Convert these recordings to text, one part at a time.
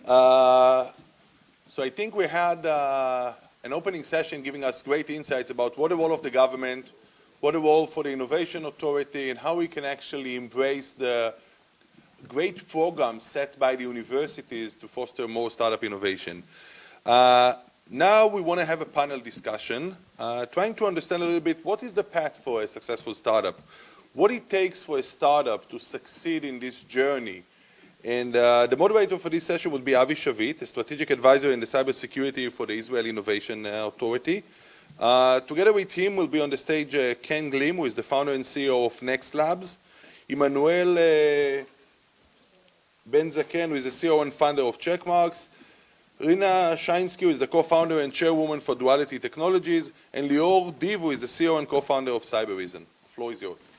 So I think we had an opening session giving us great insights about what the role of the government, what the role for the Innovation Authority, and how we can actually embrace the great programs set by the universities to foster more startup innovation. Now we want to have a panel discussion, trying to understand a little bit what is the path for a successful startup, what it takes for a startup to succeed in this journey. And the moderator for this session will be Avi Shavit, a strategic advisor in the cybersecurity for the Israel Innovation Authority. Together with him will be on the stage Keng, who is the founder and CEO of NextLabs, Emmanuel Benzaquen, who is the CEO and founder of Checkmarx, Rina, Shainski, who is the co-founder and chairwoman for Duality Technologies, and Lior, who is the CEO and co-founder of Cybereason. The floor is yours.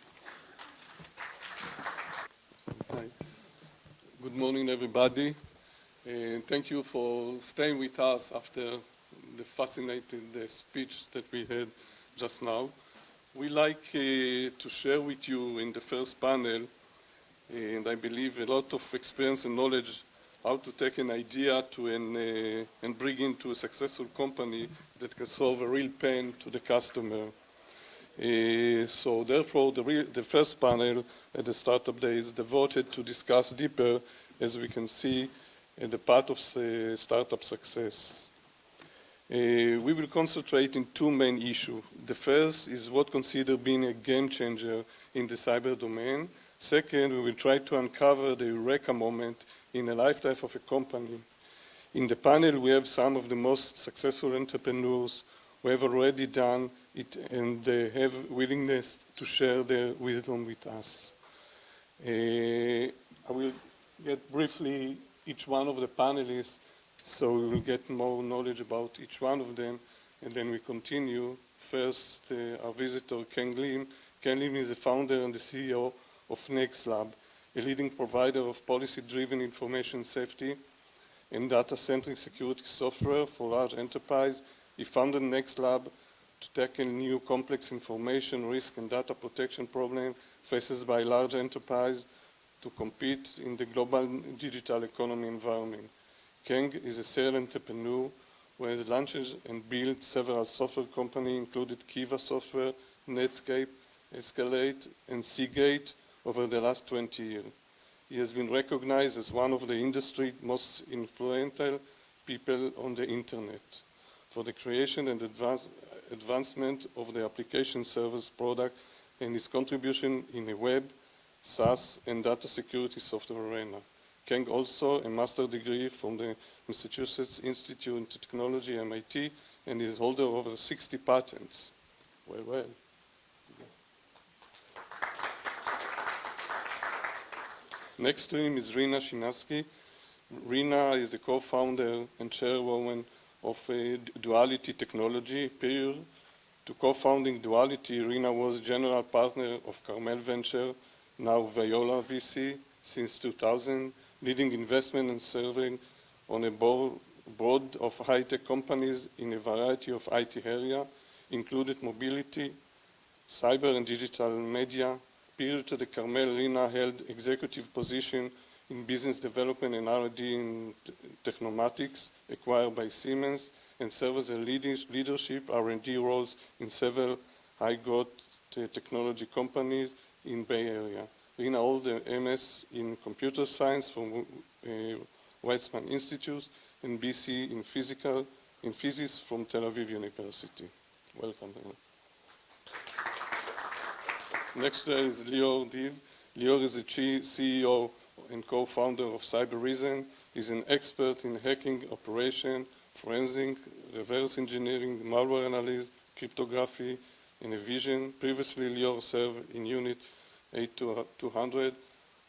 Hi. Good morning, everybody. Thank you for staying with us after the fascinating speech that we had just now. We like to share with you in the first panel, and I believe a lot of experience and knowledge how to take an idea to and bring into a successful company that can solve a real pain to the customer. So therefore, the first panel at the Startup Day is devoted to discuss deeper, as we can see, the part of startup success. We will concentrate in two main issues. The first is what considered being a game changer in the cyber domain. Second, we will try to uncover the eureka moment in the lifetime of a company. In the panel, we have some of the most successful entrepreneurs who have already done it, and they have willingness to share their wisdom with us. I will get briefly each one of the panelists, so we will get more knowledge about each one of them, and then we continue. First, our visitor, Keng. Keng is the founder and the CEO of NextLabs, a leading provider of policy-driven information safety and data-centric security software for large enterprise. He founded NextLabs to tackle new complex information, risk, and data protection problems faced by large enterprise to compete in the global digital economy environment. Keng is a serial entrepreneur who has launched and built several software companies, including Kiva Software, Netscape, Escalate, and Seagate over the last 20 years. He has been recognized as one of the industry's most influential people on the internet for the creation and advancement of the application service product and his contribution in the web, SaaS, and data security software arena. Keng also a master's degree from the Massachusetts Institute of Technology, MIT, and is holder of over 60 patents. Well. Next to him is Rina Shainski. Rina is the co-founder and chairwoman of Duality Technology. Prior to co-founding Duality, Rina was general partner of Carmel Venture, now Viola VC, since 2000, leading investment and serving on a board of high-tech companies in a variety of IT areas, including mobility, cyber and digital media. Prior to the Carmel, Rina held executive position in business development and R&D in Technomatics, acquired by Siemens, and served as a leadership R&D roles in several high-growth technology companies in Bay Area. Rina holds an MS in computer science from Weizmann Institute and BC in physics from Tel Aviv University. Welcome. Next is Lior. Lior is the CEO and co-founder of Cybereason. He's an expert in hacking operation, forensic, reverse engineering, malware analysis, cryptography, and vision. Previously, Lior served in Unit 8200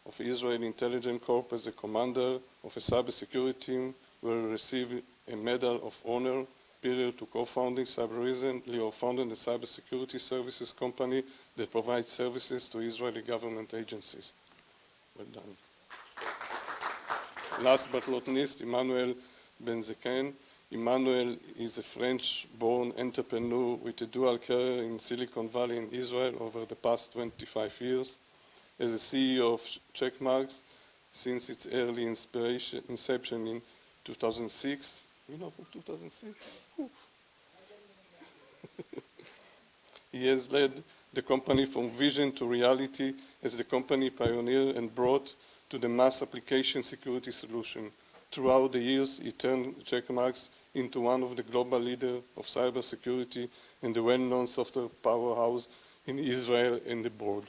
of Israel Intelligence Corps as the commander of a cybersecurity team, where he received a Medal of Honor. Prior to co-founding Cybereason, Lior founded a cybersecurity services company that provides services to Israeli government agencies. Well done. Last but not least, Emmanuel Benzaquen. Emmanuel is a French-born entrepreneur with a dual career in Silicon Valley in Israel over the past 25 years. As a CEO of Checkmarx since its early inception in 2006. You know, from 2006? He has led the company from vision to reality as the company pioneer and brought to the mass application security solution. Throughout the years, he turned Checkmarx into one of the global leaders of cybersecurity and the well-known software powerhouse in Israel and abroad.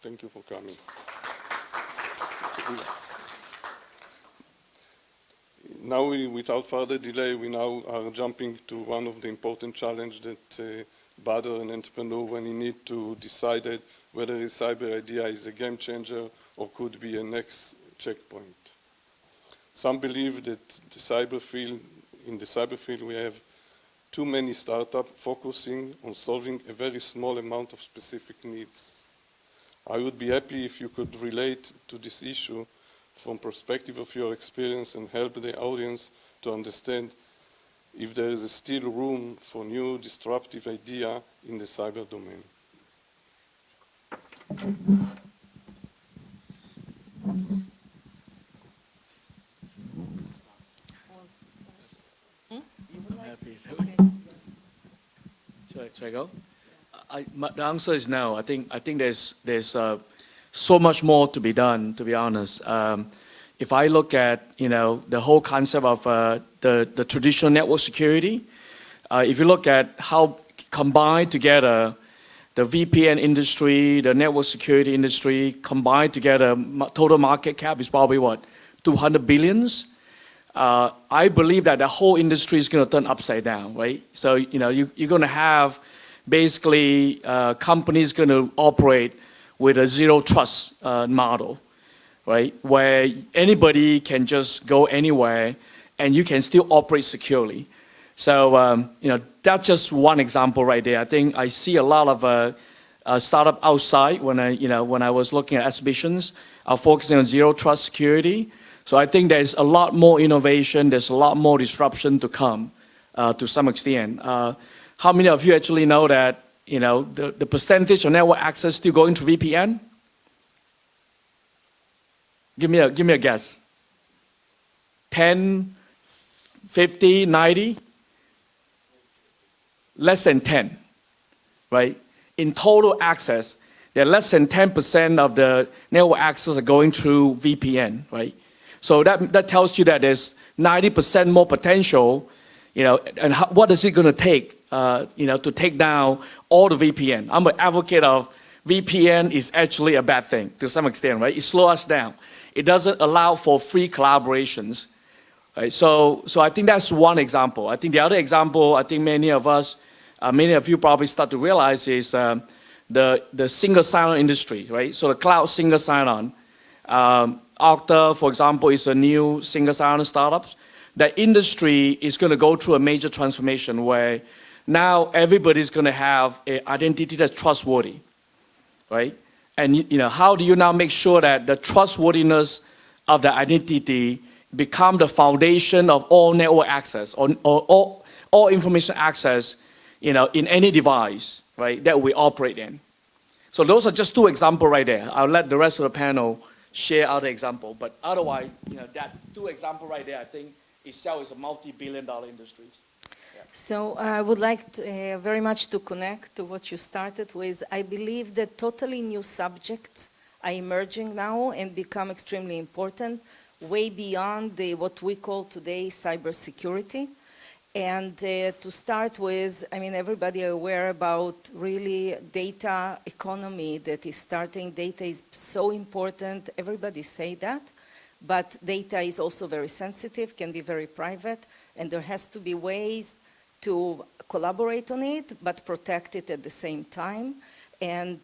Thank you for coming. Now, without further delay, we now are jumping to one of the important challenges that bother an entrepreneur when he needs to decide whether his cyber idea is a game changer or could be a next checkpoint. Some believe that in the cyber field we have too many startups focusing on solving a very small amount of specific needs. I would be happy if you could relate to this issue from perspective of your experience and help the audience to understand if there is still room for new disruptive idea in the cyber domain. Should I go? The answer is no. I think there's so much more to be done, to be honest. If I look at the whole concept of the traditional network security, if you look at how combined together the VPN industry, the network security industry, combined together, total market cap is probably what, 200 billions? I believe that the whole industry is going to turn upside down, right? So, you're going to have basically companies going to operate with a zero trust model, right? Where anybody can just go anywhere and you can still operate securely. So, that's just one example right there. I think I see a lot of startup outside when I was looking at exhibitions, are focusing on zero trust security. So I think there's a lot more innovation, there's a lot more disruption to come to some extent. How many of you actually know that the percentage of network access still going through VPN? Give me a guess. 10, 50, 90? Less than 10, right? In total access, there are less than 10% of the network access are going through VPN, right? So that tells you that there's 90% more potential, and what is it going to take, to take down all the VPN? I'm an advocate of VPN is actually a bad thing to some extent, right? It slows us down. It doesn't allow for free collaborations, right? So I think that's one example. I think the other example, I think many of you probably start to realize is the single sign-on industry, right? So the cloud single sign-on. Okta, for example, is a new single sign-on startup. The industry is going to go through a major transformation where now everybody's going to have an identity that's trustworthy, right? And how do you now make sure that the trustworthiness of the identity become the foundation of all network access or all information access, in any device, right, that we operate in? So those are just two examples right there. I'll let the rest of the panel share other example, but otherwise, that two example right there, I think itself is a multi-billion-dollar industry. Yeah. So I would like to, very much to connect to what you started with. I believe that totally new subjects are emerging now and become extremely important, way beyond what we call today cybersecurity. And to start with, everybody aware about really data economy that is starting. Data is so important, everybody say that, but data is also very sensitive, can be very private, and there has to be ways to collaborate on it, but protect it at the same time. And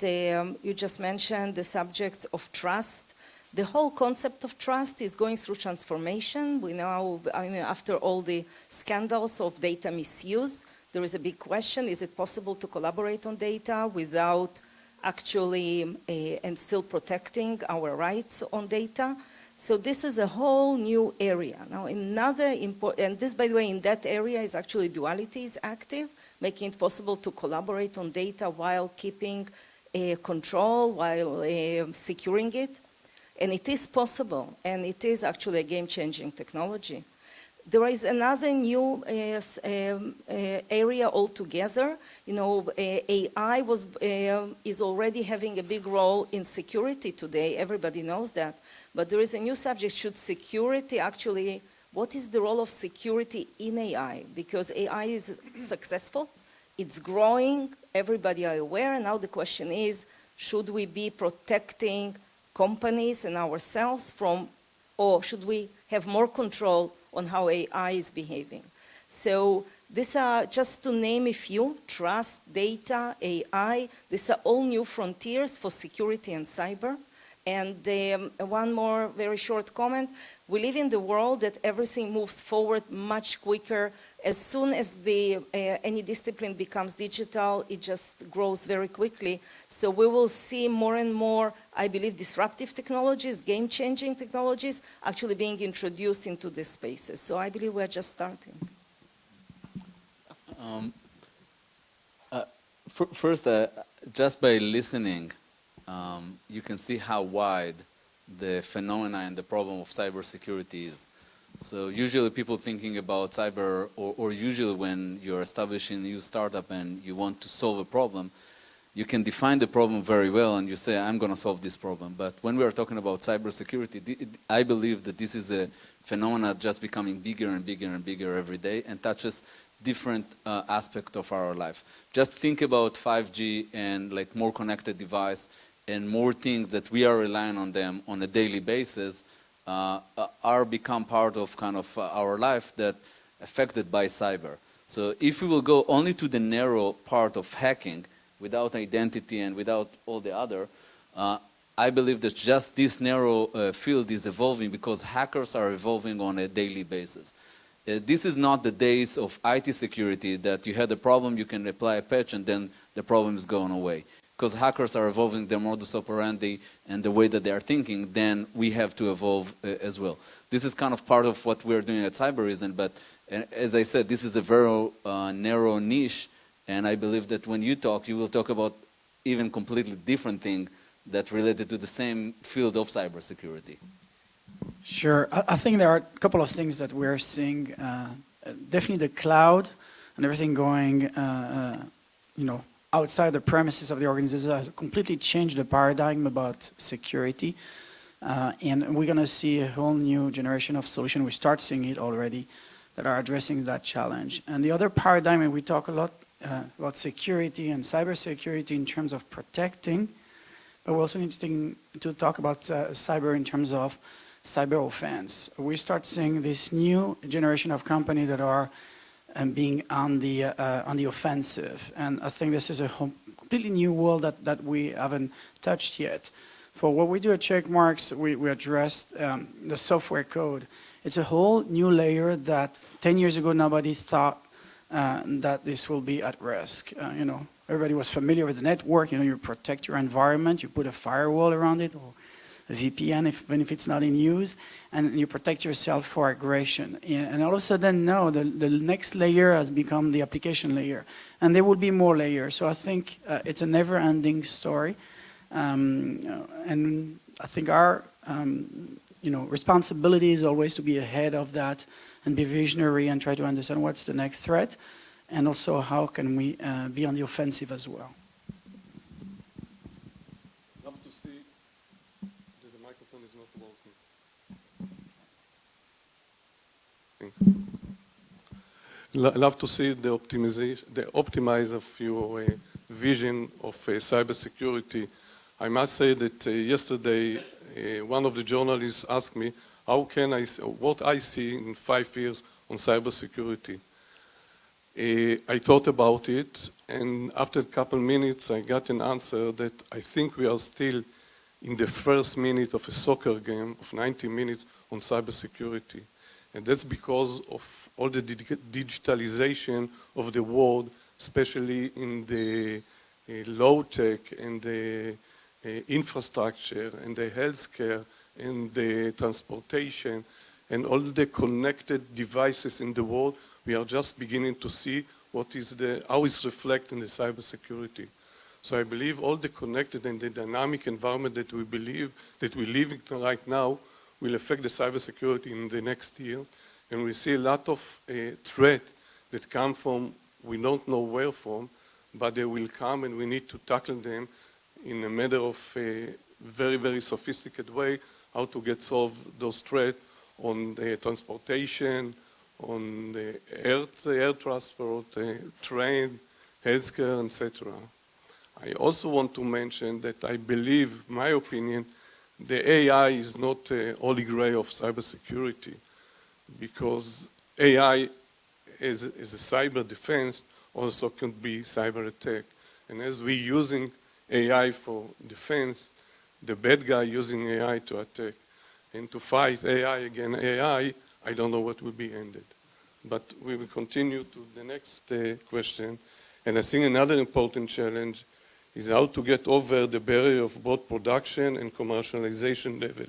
you just mentioned the subjects of trust. The whole concept of trust is going through transformation. We now, after all the scandals of data misuse, there is a big question, is it possible to collaborate on data without actually, and still protecting our rights on data? So this is a whole new area. Now another important, and this by the way, in that area is actually Duality is active, making it possible to collaborate on data while keeping control, while securing it. And it is possible, and it is actually a game-changing technology. There is another new area altogether. You know, AI is already having a big role in security today. Everybody knows that. But there is a new subject, should security actually, what is the role of security in AI? Because AI is successful, it's growing, everybody are aware, and now the question is, should we be protecting companies and ourselves from, or should we have more control on how AI is behaving? So these are, just to name a few, trust, data, AI, these are all new frontiers for security and cyber. And one more very short comment. We live in the world that everything moves forward much quicker. As soon as any discipline becomes digital, it just grows very quickly. So we will see more and more, I believe, disruptive technologies, game-changing technologies, actually being introduced into these spaces. So I believe we're just starting. First, just by listening, you can see how wide the phenomena and the problem of cybersecurity is. So usually people thinking about cyber, or usually when you're establishing a new startup and you want to solve a problem, you can define the problem very well and you say, I'm going to solve this problem. But when we are talking about cybersecurity, I believe that this is a phenomena just becoming bigger and bigger and bigger every day and touches different aspects of our life. Just think about 5G and like more connected device and more things that we are relying on them on a daily basis are become part of kind of our life that affected by cyber. So if we will go only to the narrow part of hacking without identity and without all the other, I believe that just this narrow field is evolving because hackers are evolving on a daily basis. This is not the days of IT security that you had a problem, you can apply a patch and then the problem is going away. Because hackers are evolving their modus operandi and the way that they are thinking, then we have to evolve as well. This is kind of part of what we're doing at Cybereason, but as I said, this is a very narrow niche, and I believe that when you talk, you will talk about even completely different thing that related to the same field of cybersecurity. Sure. I think there are a couple of things that we're seeing. Definitely the cloud and everything going, outside the premises of the organization has completely changed the paradigm about security. And we're going to see a whole new generation of solutions. We start seeing it already that are addressing that challenge. And the other paradigm, and we talk a lot about security and cybersecurity in terms of protecting, but we also need to talk about cyber in terms of cyber offense. We start seeing this new generation of companies that are being on the offensive, and I think this is a completely new world that we haven't touched yet. For what we do at Checkmarx, we addressed the software code. It's a whole new layer that 10 years ago nobody thought that this will be at risk. Everybody was familiar with the network. You protect your environment, you put a firewall around it, or a VPN even if it's not in use, and you protect yourself for aggression. And all of a sudden, no, the next layer has become the application layer, and there will be more layers. So I think it's a never-ending story, and I think our responsibility is always to be ahead of that and be visionary and try to understand what's the next threat, and also how can we be on the offensive as well. Love to see that the microphone is not working. Thanks. Love to see the optimization, the optimize of your vision of cybersecurity. I must say that yesterday one of the journalists asked me, how can I see what I see in 5 years on cybersecurity? I thought about it, and after a couple minutes I got an answer that I think we are still in the first minute of a soccer game of 90 minutes on cybersecurity. And that's because of all the digitalization of the world, especially in the low-tech and the infrastructure and the healthcare and the transportation and all the connected devices in the world. We are just beginning to see what is how it's reflected in the cybersecurity. So I believe all the connected and the dynamic environment that we live in right now will affect the cybersecurity in the next years. And we see a lot of threat that come from, we don't know where from, but they will come and we need to tackle them in a matter of a very, very sophisticated way, how to get solve those threats on the transportation, on the air transport, train, healthcare, etc. I also want to mention that I believe, my opinion, the AI is not a holy grail of cybersecurity, because AI as a cyber defense also can be cyber attack. And as we're using AI for defense, the bad guy using AI to attack. And to fight AI against AI, I don't know what will be ended. But we will continue to the next question. And I think another important challenge is how to get over the barrier of both production and commercialization level.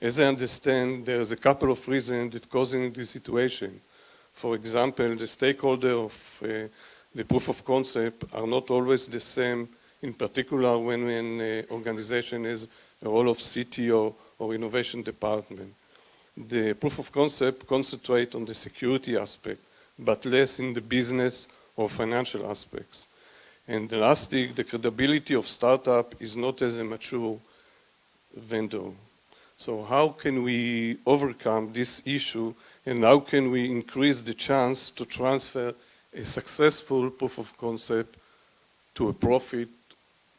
As I understand, there's a couple of reasons that causing this situation. For example, the stakeholder of the proof of concept are not always the same, in particular when an organization has a role of CTO or innovation department. The proof of concept concentrate on the security aspect, but less in the business or financial aspects. And lastly, the credibility of startup is not as a mature vendor. So how can we overcome this issue, and how can we increase the chance to transfer a successful proof of concept to a profit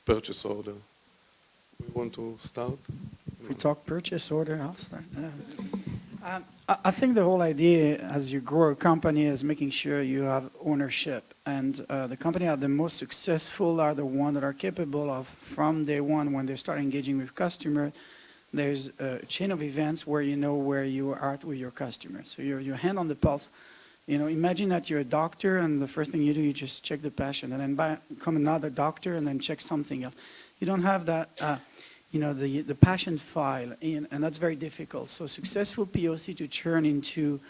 purchase order? We want to start? If we talk purchase order, I'll start. I think the whole idea as you grow a company is making sure you have ownership. And the company that are the most successful are the ones that are capable of, from day one, when they start engaging with customers, there's a chain of events where you know where you are at with your customers. So your hand on the pulse. You know, imagine that you're a doctor and the first thing you do, you just check the patient, and then come another doctor and then check something else. You don't have that, you know, the passion file, and that's very difficult. So successful POC to turn into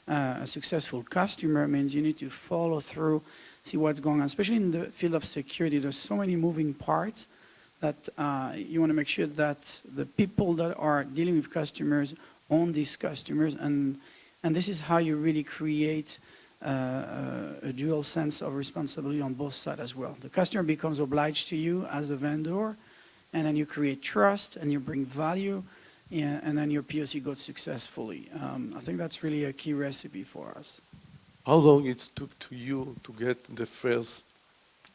a successful customer means you need to follow through, see what's going on, especially in the field of security. There's so many moving parts that you want to make sure that the people that are dealing with customers own these customers, and this is how you really create a dual sense of responsibility on both sides as well. The customer becomes obliged to you as a vendor, and then you create trust and you bring value, and then your POC goes successfully. I think that's really a key recipe for us. How long it took to you to get the first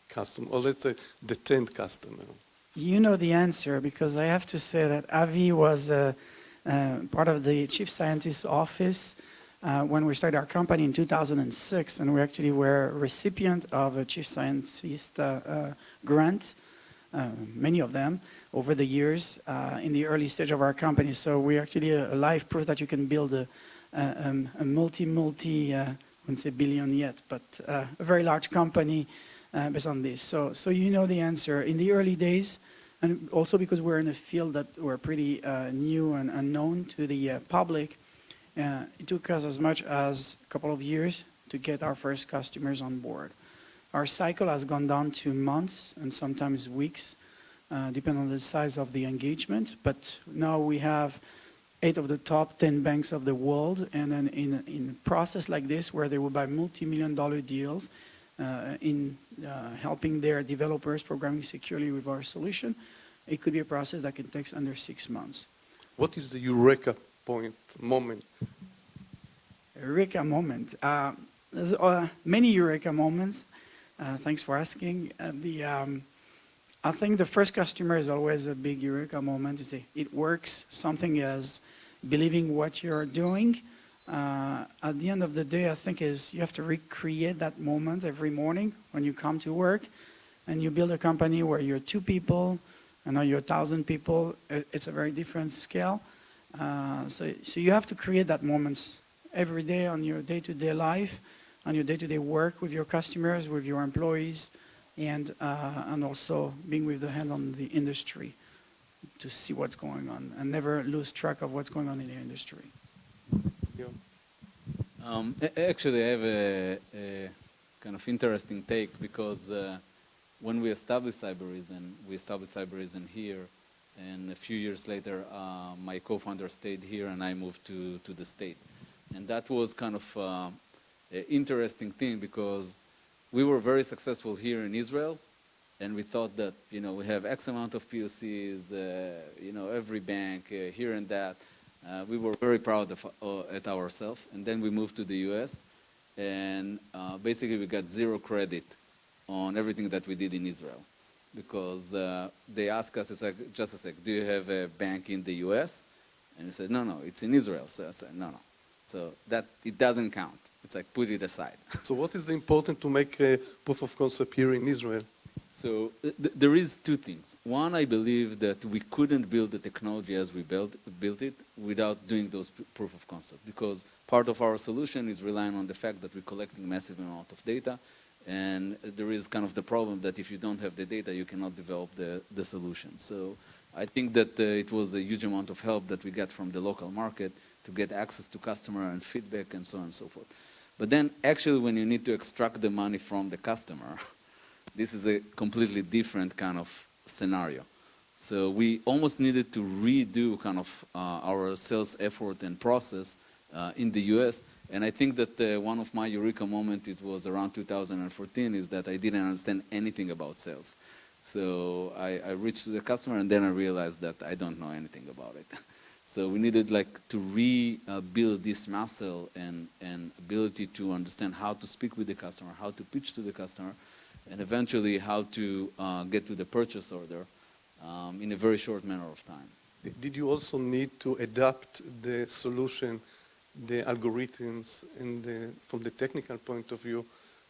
customer, or let's say the 10th customer? You know the answer, because I have to say that Avi was part of the chief scientist's office when we started our company in 2006, and we actually were a recipient of a chief scientist grant, many of them, over the years in the early stage of our company. So we're actually a live proof that you can build a multi, I wouldn't say billion yet, but a very large company based on this. So you know the answer. In the early days, and also because we're in a field that we're pretty new and unknown to the public, it took us as much as a couple of years to get our first customers on board. Our cycle has gone down to months and sometimes weeks, depending on the size of the engagement. But now we have 8 of the top 10 banks of the world, and then in a process like this, where they will buy multi-million-dollar deals in helping their developers programming securely with our solution, it could be a process that can take under 6 months. What is the eureka moment? Eureka moment. There's many eureka moments. Thanks for asking. I think the first customer is always a big eureka moment. You say it works. Something is believing what you're doing. At the end of the day, I think is you have to recreate that moment every morning when you come to work, and you build a company where you're 2 people, and now you're 1,000 people. It's a very different scale. So you have to create that moments every day on your day-to-day life, on your day-to-day work with your customers, with your employees, and also being with the hand on the industry to see what's going on and never lose track of what's going on in the industry. Actually, I have a kind of interesting take, because when we established Cybereason here, and a few years later, my co-founder stayed here and I moved to the state. And that was kind of an interesting thing because we were very successful here in Israel, and we thought that, you know, we have X amount of POCs, you know, every bank, here and that. We were very proud of at ourselves. And then we moved to the US, and basically we got zero credit on everything that we did in Israel. Because they asked us, it's like, just a sec, do you have a bank in the US? And we said, no, it's in Israel. So I said, no. So that, it doesn't count. It's like, put it aside. So what is the important to make a proof of concept here in Israel? So there is two things. One, I believe that we couldn't build the technology as we built it without doing those proof of concept, because part of our solution is relying on the fact that we're collecting massive amount of data, and there is kind of the problem that if you don't have the data, you cannot develop the solution. So I think that it was a huge amount of help that we got from the local market to get access to customer and feedback and so on and so forth. But then actually when you need to extract the money from the customer, this is a completely different kind of scenario. So we almost needed to redo kind of our sales effort and process in the US. And I think that one of my eureka moments, it was around 2014, is that I didn't understand anything about sales. So I reached the customer and then I realized that I don't know anything about it. So we needed like to rebuild this muscle and ability to understand how to speak with the customer, how to pitch to the customer, and eventually how to get to the purchase order in a very short manner of time. Did you also need to adapt the solution, the algorithms, and from the technical point of view,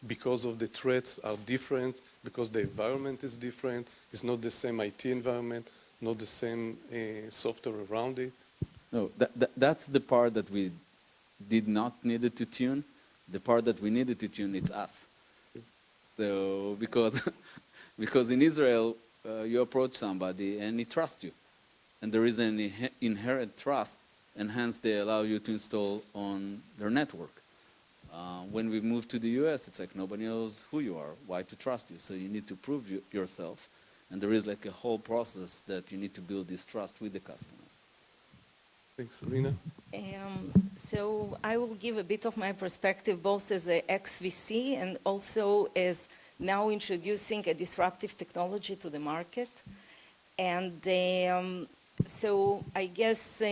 because of the threats are different, because the environment is different, it's not the same IT environment, not the same software around it? No, that's the part that we did not needed to tune. The part that we needed to tune, it's us. So because in Israel, you approach somebody and he trusts you. And there is an inherent trust, and hence they allow you to install on their network. When we moved to the US, it's like nobody knows who you are, why to trust you. So you need to prove yourself. And there is like a whole process that you need to build this trust with the customer. Thanks, Rina. So I will give a bit of my perspective, both as an ex-VC and also as now introducing a disruptive technology to the market. And so I guess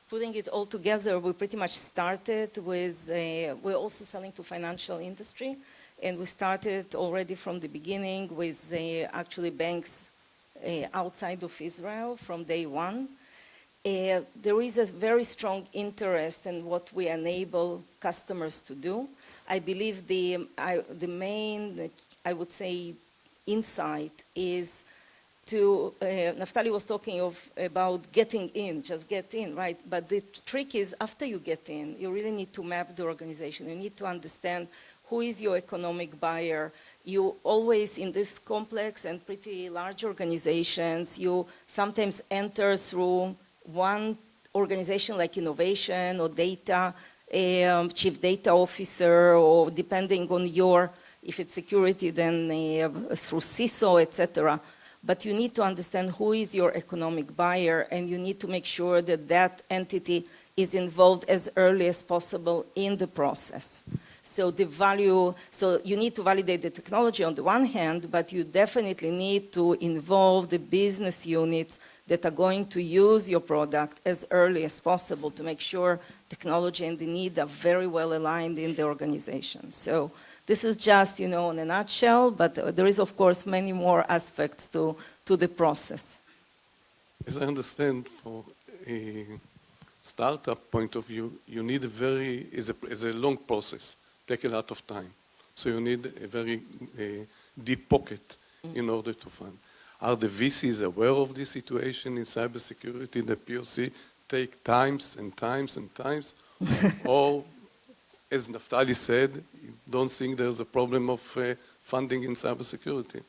putting it all together, we pretty much started with, we're also selling to financial industry. And we started already from the beginning with actually banks outside of Israel from day one. There is a very strong interest in what we enable customers to do. I believe the main, I would say, insight is to, Naftali was talking about getting in, just get in, right? But the trick is after you get in, you really need to map the organization. You need to understand who is your economic buyer. You always, in this complex and pretty large organizations, you sometimes enter through one organization like innovation or data, chief data officer, or depending on your, if it's security, then through CISO, etc. But you need to understand who is your economic buyer, and you need to make sure that that entity is involved as early as possible in the process. So the value, so you need to validate the technology on the one hand, but you definitely need to involve the business units that are going to use your product as early as possible to make sure technology and the need are very well aligned in the organization. So this is just, you know, in a nutshell, but there is, of course, many more aspects to the process. As I understand, for a startup point of view, you need a very, is a long process, take a lot of time. So you need a very deep pocket in order to fund. Are the VCs aware of this situation in cybersecurity? The POC take times and times and times? Or, as Naftali said, you don't think there's a problem of funding in cybersecurity?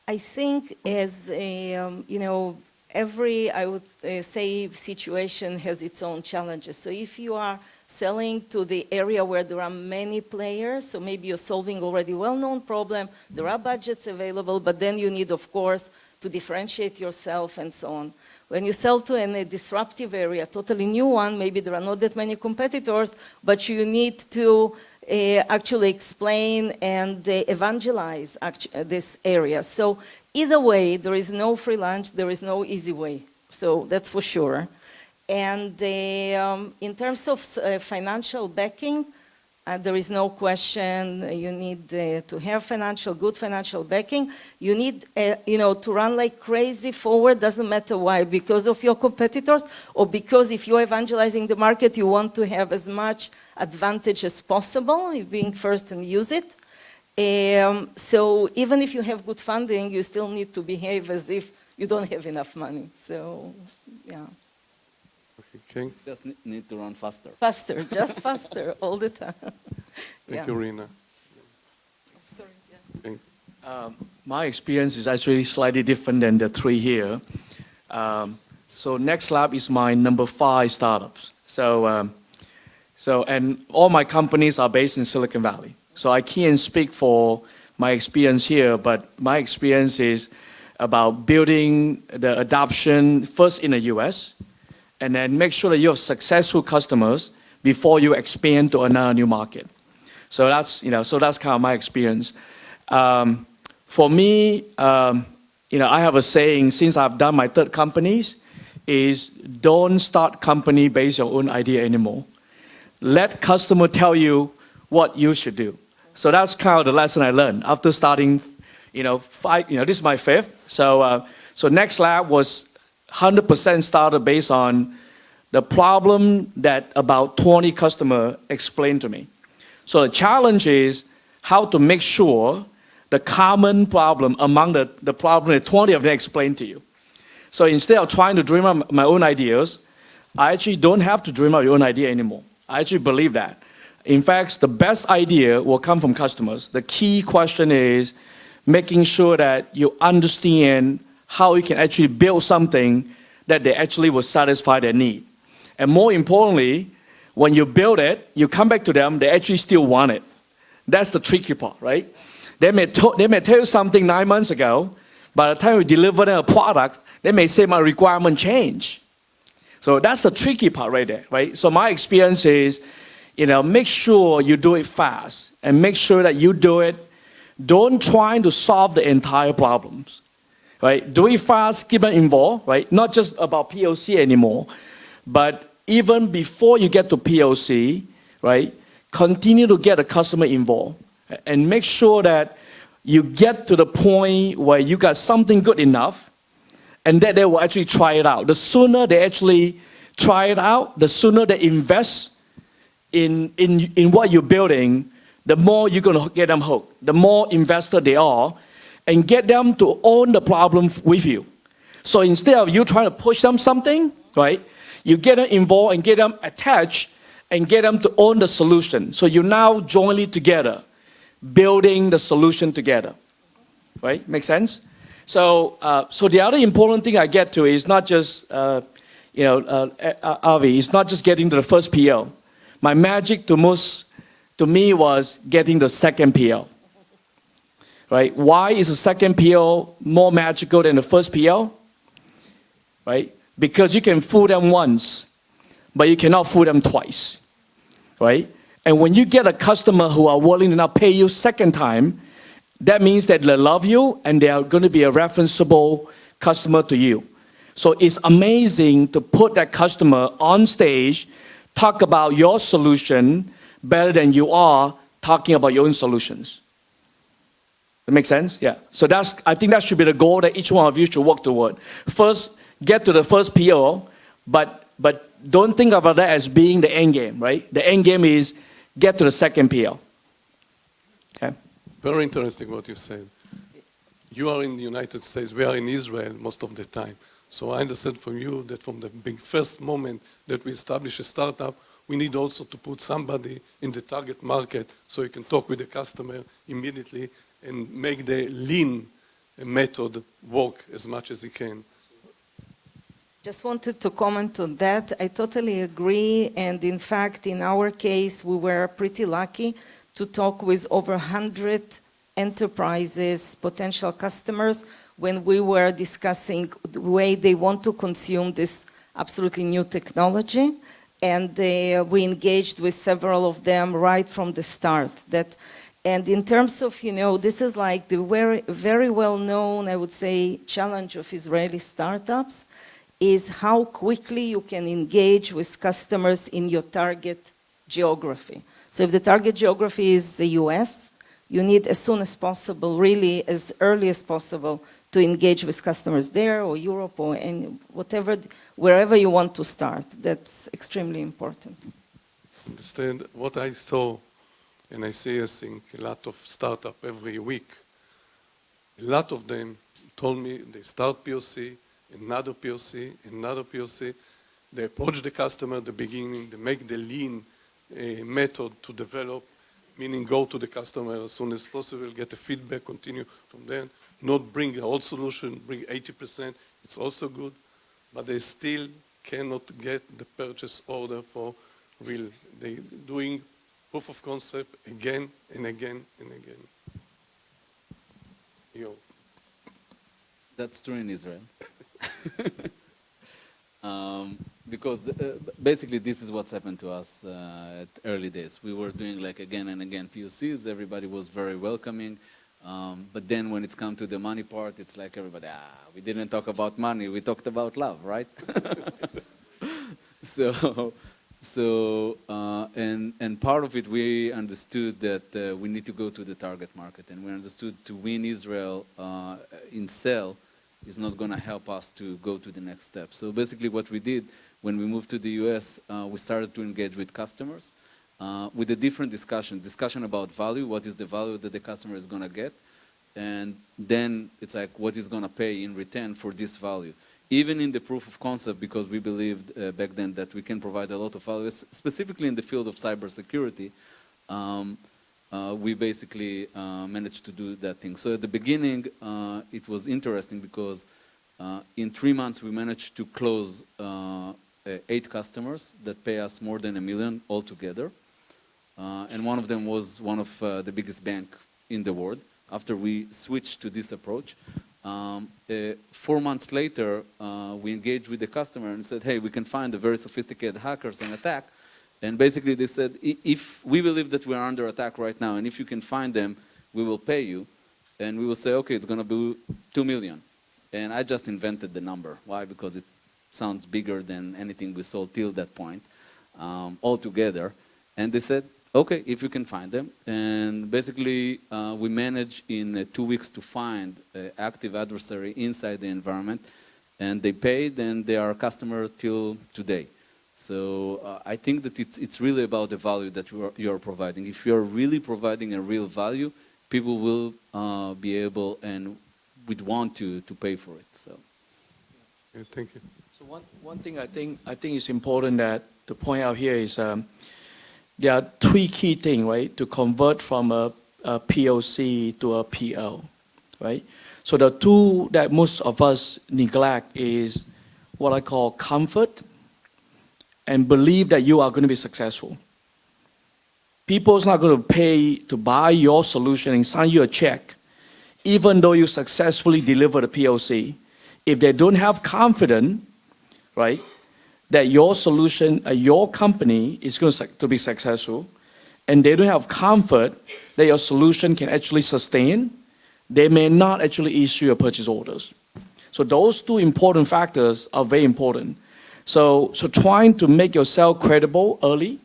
I think as, you know, every, I would say, situation has its own challenges. So if you are selling to the area where there are many players, so maybe you're solving already well-known problem, there are budgets available, but then you need, of course, to differentiate yourself and so on. When you sell to a disruptive area, totally new one, maybe there are not that many competitors, but you need to actually explain and evangelize this area. So either way, there is no free lunch, there is no easy way. So that's for sure. And in terms of financial backing, there is no question you need to have good financial backing. You need, to run like crazy forward, doesn't matter why, because of your competitors, or because if you're evangelizing the market, you want to have as much advantage as possible, being first and use it. So even if you have good funding, you still need to behave as if you don't have enough money. So, yeah. Okay, Keng. Just need to run faster. Faster, just faster, all the time. Thank you, Rina. Sorry, yeah. Keng. My experience is actually slightly different than the three here. So NextLabs is my number 5 startups. And all my companies are based in Silicon Valley. So I can't speak for my experience here, but my experience is about building the adoption first in the US, and then make sure that you have successful customers before you expand to another new market. So that's, kind of my experience. For me, I have a saying since I've done my 3rd companies is don't start company based on your own idea anymore. Let customer tell you what you should do. So that's kind of the lesson I learned after starting, this is my 5th. So NextLabs was 100% started based on the problem that about 20 customers explained to me. So the challenge is how to make sure the common problem among the problem that 20 of them explained to you. So instead of trying to dream up my own ideas, I actually don't have to dream up your own idea anymore. I actually believe that. In fact, the best idea will come from customers. The key question is making sure that you understand how you can actually build something that they actually will satisfy their need. And more importantly, when you build it, you come back to them, they actually still want it. That's the tricky part, right? They may tell you something 9 months ago, by the time we deliver them a product, they may say my requirement changed. So that's the tricky part right there, right? So my experience is, make sure you do it fast and make sure that you do it. Don't try to solve the entire problems, right? Do it fast, keep them involved, right? Not just about POC anymore, but even before you get to POC, right? Continue to get the customer involved and make sure that you get to the point where you got something good enough and that they will actually try it out. The sooner they actually try it out, the sooner they invest in what you're building, the more you're going to get them hooked. The more invested they are, and get them to own the problem with you. So instead of you trying to push them something, right, you get them involved and get them attached and get them to own the solution. So you're now jointly together, building the solution together, right? Make sense? So the other important thing I get to is not just, Avi, it's not just getting to the first PO. My magic to me was getting the second PO, right? Why is the second PO more magical than the first PO? Right? Because you can fool them once, but you cannot fool them twice, right? And when you get a customer who are willing to now pay you second time, that means that they love you and they are going to be a referenceable customer to you. So it's amazing to put that customer on stage, talk about your solution better than you are talking about your own solutions. That makes sense? Yeah. So I think that should be the goal that each one of you should work toward. First, get to the first PO, but don't think about that as being the end game, right? The end game is get to the second PO. Okay? Very interesting what you said. You are in the United States, we are in Israel most of the time. So I understand from you that from the first moment that we establish a startup, we need also to put somebody in the target market so you can talk with the customer immediately and make the lean method work as much as you can. Just wanted to comment on that. I totally agree. And in fact, in our case, we were pretty lucky to talk with over 100 enterprises, potential customers, when we were discussing the way they want to consume this absolutely new technology. And we engaged with several of them right from the start. And in terms of, this is like the very, very well-known, I would say, challenge of Israeli startups, is how quickly you can engage with customers in your target geography. So if the target geography is the US, you need as soon as possible, really as early as possible, to engage with customers there or Europe or wherever you want to start. That's extremely important. Understand what I saw, and I see, I think, a lot of startups every week. A lot of them told me they start POC, another POC, another POC. They approach the customer at the beginning, they make the lean method to develop, meaning go to the customer as soon as possible, get a feedback, continue from there, not bring a whole solution, bring 80%, it's also good, but they still cannot get the purchase order for real. They doing proof of concept again and again and again. Yo. That's true in Israel. Because basically this is what's happened to us at early days. We were doing like again and again POCs, everybody was very welcoming, but then when it's come to the money part, it's like everybody, we didn't talk about money, we talked about love, right? And part of it, we understood that we need to go to the target market, and we understood to win Israel in sell is not going to help us to go to the next step. So basically what we did when we moved to the US, we started to engage with customers with a different discussion about value, what is the value that the customer is going to get, and then it's like what is going to pay in return for this value. Even in the proof of concept, because we believed back then that we can provide a lot of value, specifically in the field of cybersecurity, we basically managed to do that thing. So at the beginning, it was interesting because in 3 months we managed to close 8 customers that pay us more than $1 million altogether. And one of them was one of the biggest bank in the world. After we switched to this approach, 4 months later, we engaged with the customer and said, hey, we can find the very sophisticated hackers and attack. And basically they said, if we believe that we are under attack right now, and if you can find them, we will pay you. And we will say, okay, it's going to be 2 million. And I just invented the number. Why? Because it sounds bigger than anything we sold till that point altogether. And they said, okay, if you can find them. And basically, we managed in 2 weeks to find an active adversary inside the environment. And they paid, and they are a customer till today. So I think that it's really about the value that you are providing. If you are really providing a real value, people will be able and would want to pay for it. So, yeah, thank you. So one thing I think is important that to point out here is there are 3 key things, right, to convert from a POC to a PL, right? So the 2 that most of us neglect is what I call comfort and believe that you are going to be successful. People's not going to pay to buy your solution and sign you a check, even though you successfully deliver the POC, if they don't have confidence, right, that your solution, your company is going to be successful, and they don't have comfort that your solution can actually sustain, they may not actually issue your purchase orders. So those 2 important factors are very important. So trying to make yourself credible early,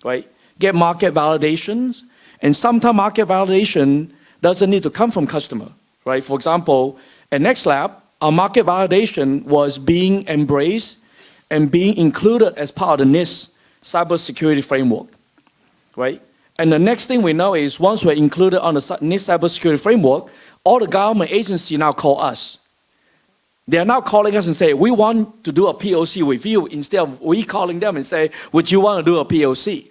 right? Get market validations, and sometimes market validation doesn't need to come from customer, right? For example, at NextLabs, our market validation was being embraced and being included as part of the NIST cybersecurity framework, right? And the next thing we know is once we're included on the NIST cybersecurity framework, all the government agencies now call us. They are now calling us and say, we want to do a POC with you, instead of we calling them and say, would you want to do a POC,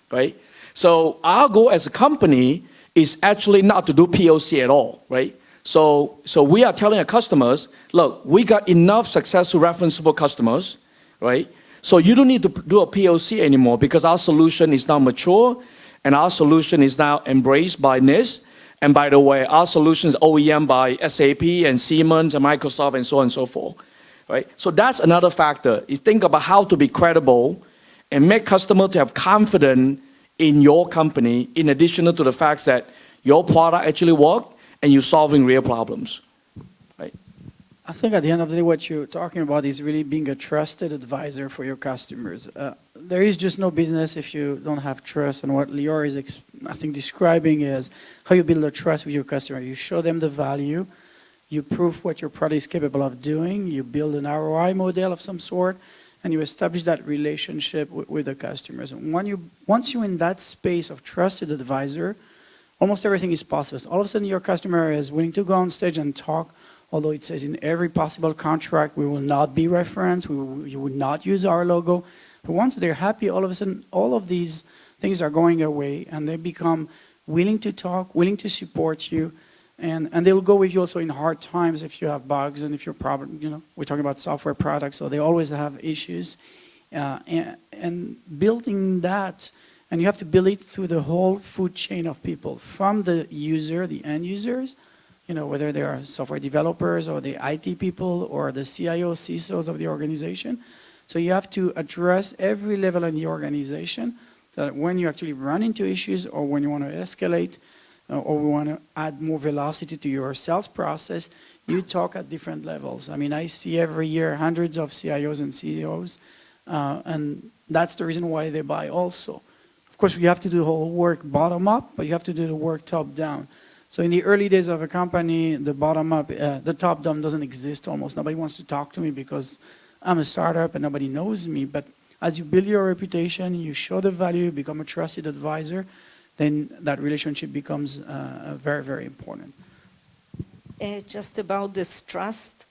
right? So our goal as a company is actually not to do POC at all, right? So we are telling our customers, look, we got enough successful referenceable customers, right? So you don't need to do a POC anymore because our solution is now mature and our solution is now embraced by NIST. And by the way, our solution is OEM by SAP and Siemens and Microsoft and so on and so forth, right? So that's another factor. You think about how to be credible and make customers to have confidence in your company in addition to the fact that your product actually works and you're solving real problems, right? I think at the end of the day, what you're talking about is really being a trusted advisor for your customers. There is just no business if you don't have trust. And what Lior is, I think, describing is how you build a trust with your customer. You show them the value, you prove what your product is capable of doing, you build an ROI model of some sort, and you establish that relationship with the customers. And once you're in that space of trusted advisor, almost everything is possible. So all of a sudden, your customer is willing to go on stage and talk, although it says in every possible contract, we will not be referenced, you would not use our logo. But once they're happy, all of a sudden, all of these things are going away, and they become willing to talk, willing to support you, and they'll go with you also in hard times if you have bugs and if you're we're talking about software products, so they always have issues. And building that, and you have to build it through the whole food chain of people, from the user, the end users, whether they are software developers or the IT people or the CIOs, CISOs of the organization. So you have to address every level in the organization, that when you actually run into issues or when you want to escalate or we want to add more velocity to your sales process, you talk at different levels. I mean, I see every year hundreds of CIOs and CEOs, and that's the reason why they buy also. Of course, you have to do the whole work bottom up, but you have to do the work top down. So in the early days of a company, the bottom up, the top down doesn't exist almost. Nobody wants to talk to me because I'm a startup and nobody knows me. But as you build your reputation, you show the value, become a trusted advisor, then that relationship becomes very, very important. Just about this trust,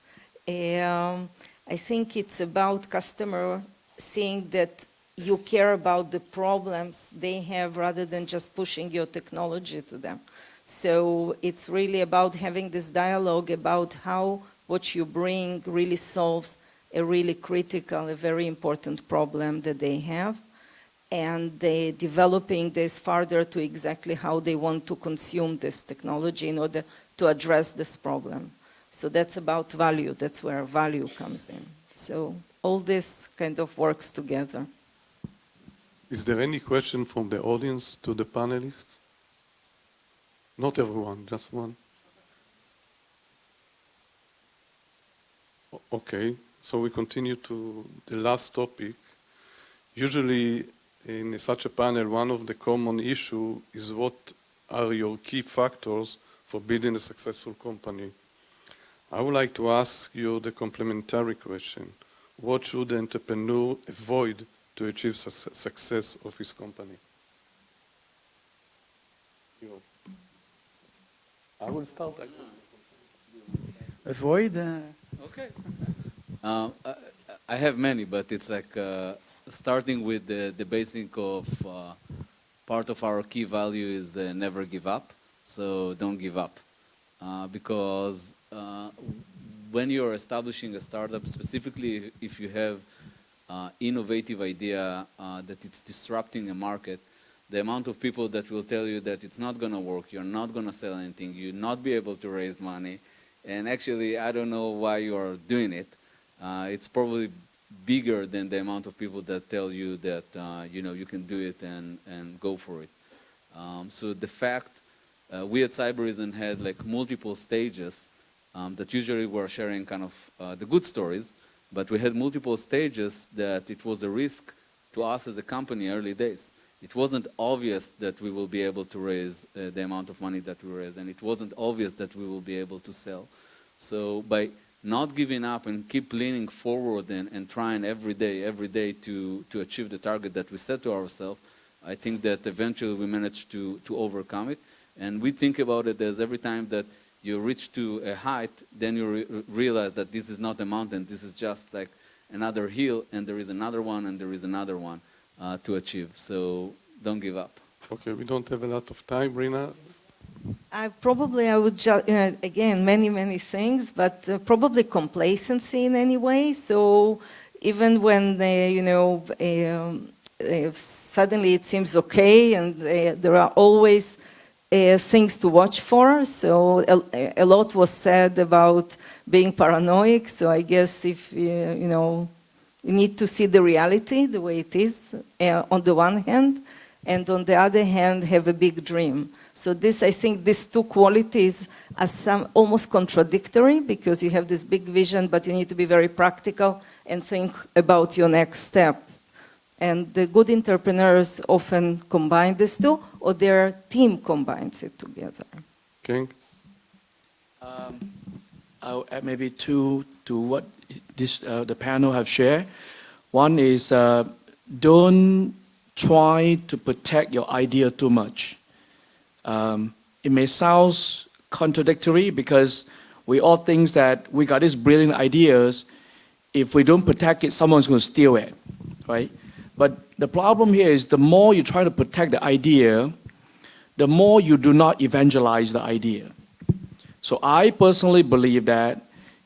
I think it's about customer seeing that you care about the problems they have rather than just pushing your technology to them. So it's really about having this dialogue about how what you bring really solves a really critical, a very important problem that they have, and they developing this further to exactly how they want to consume this technology in order to address this problem. So that's about value. That's where value comes in. So all this kind of works together. Is there any question from the audience to the panelists? Not everyone, just one. Okay, so we continue to the last topic. Usually in such a panel, one of the common issue is what are your key factors for building a successful company? I would like to ask you the complementary question. What should the entrepreneur avoid to achieve success of his company? I will start. Avoid? Okay. I have many, but it's like starting with the basic of part of our key value is never give up. So don't give up. Because when you're establishing a startup, specifically if you have innovative idea that it's disrupting a market, the amount of people that will tell you that it's not going to work, you're not going to sell anything, you'll not be able to raise money, and actually I don't know why you are doing it. It's probably bigger than the amount of people that tell you that you can do it and go for it. So the fact we at Cybereason had like multiple stages that usually we're sharing kind of the good stories, but we had multiple stages that it was a risk to us as a company early days. It wasn't obvious that we will be able to raise the amount of money that we raised, and it wasn't obvious that we will be able to sell. So by not giving up and keep leaning forward and trying every day to achieve the target that we set to ourselves, I think that eventually we managed to overcome it. And we think about it as every time that you reach to a height, then you realize that this is not a mountain, this is just like another hill, and there is another one, and there is another one to achieve. So don't give up. Okay, we don't have a lot of time, Rina. I would just, again, many things, but probably complacency in any way. So even when suddenly it seems okay, and there are always things to watch for. So a lot was said about being paranoid. So I guess if you need to see the reality the way it is on the one hand, and on the other hand, have a big dream. So I think these two qualities are almost contradictory, because you have this big vision, but you need to be very practical and think about your next step. And the good entrepreneurs often combine these two, or their team combines it together. Keng? I'll add maybe two to what the panel have shared. One is don't try to protect your idea too much. It may sound contradictory, because we all think that we got these brilliant ideas. If we don't protect it, someone's going to steal it, right? But the problem here is the more you try to protect the idea, the more you do not evangelize the idea. So I personally believe that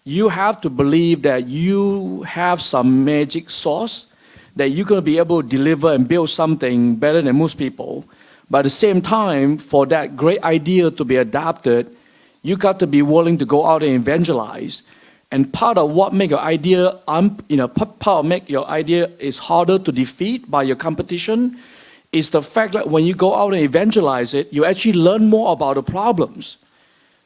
you have to believe that you have some magic sauce, that you're going to be able to deliver and build something better than most people. But at the same time, for that great idea to be adopted, you got to be willing to go out and evangelize. And part of what make your idea, part of make your idea is harder to defeat by your competition is the fact that when you go out and evangelize it, you actually learn more about the problems.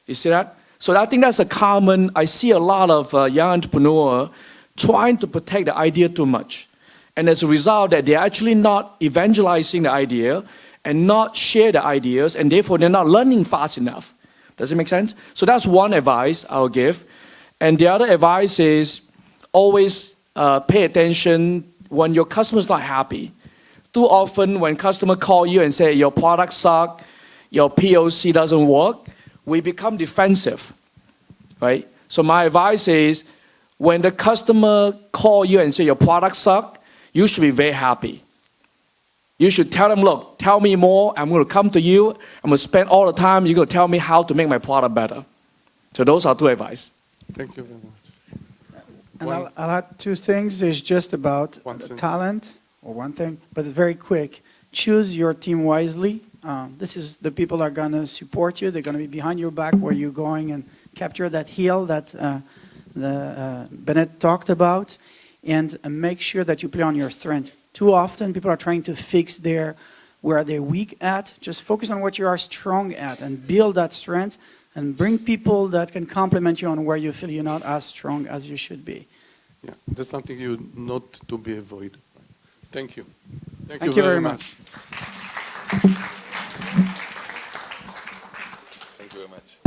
You see that? So I think that's I see a lot of young entrepreneurs trying to protect the idea too much. And as a result, that they're actually not evangelizing the idea and not share the ideas, and therefore they're not learning fast enough. Does it make sense? So that's one advice I'll give. And the other advice is always pay attention when your customer's not happy. Too often when customer call you and say your product sucks, your POC doesn't work, we become defensive, right? So my advice is when the customer call you and say your product sucks, you should be very happy. You should tell them, look, tell me more. I'm going to come to you. I'm going to spend all the time. You're going to tell me how to make my product better. So those are two advice. Thank you very much. And I'll add two things. It's just about talent, or one thing, but very quick. Choose your team wisely. This is the people that are going to support you. They're going to be behind your back where you're going, and capture that heel that Bennett talked about. And make sure that you play on your strength. Too often, people are trying to fix where they're weak at. Just focus on what you are strong at and build that strength, and bring people that can complement you on where you feel you're not as strong as you should be. Yeah, that's something you not to be avoided. Thank you. Thank you very much. Thank you very much.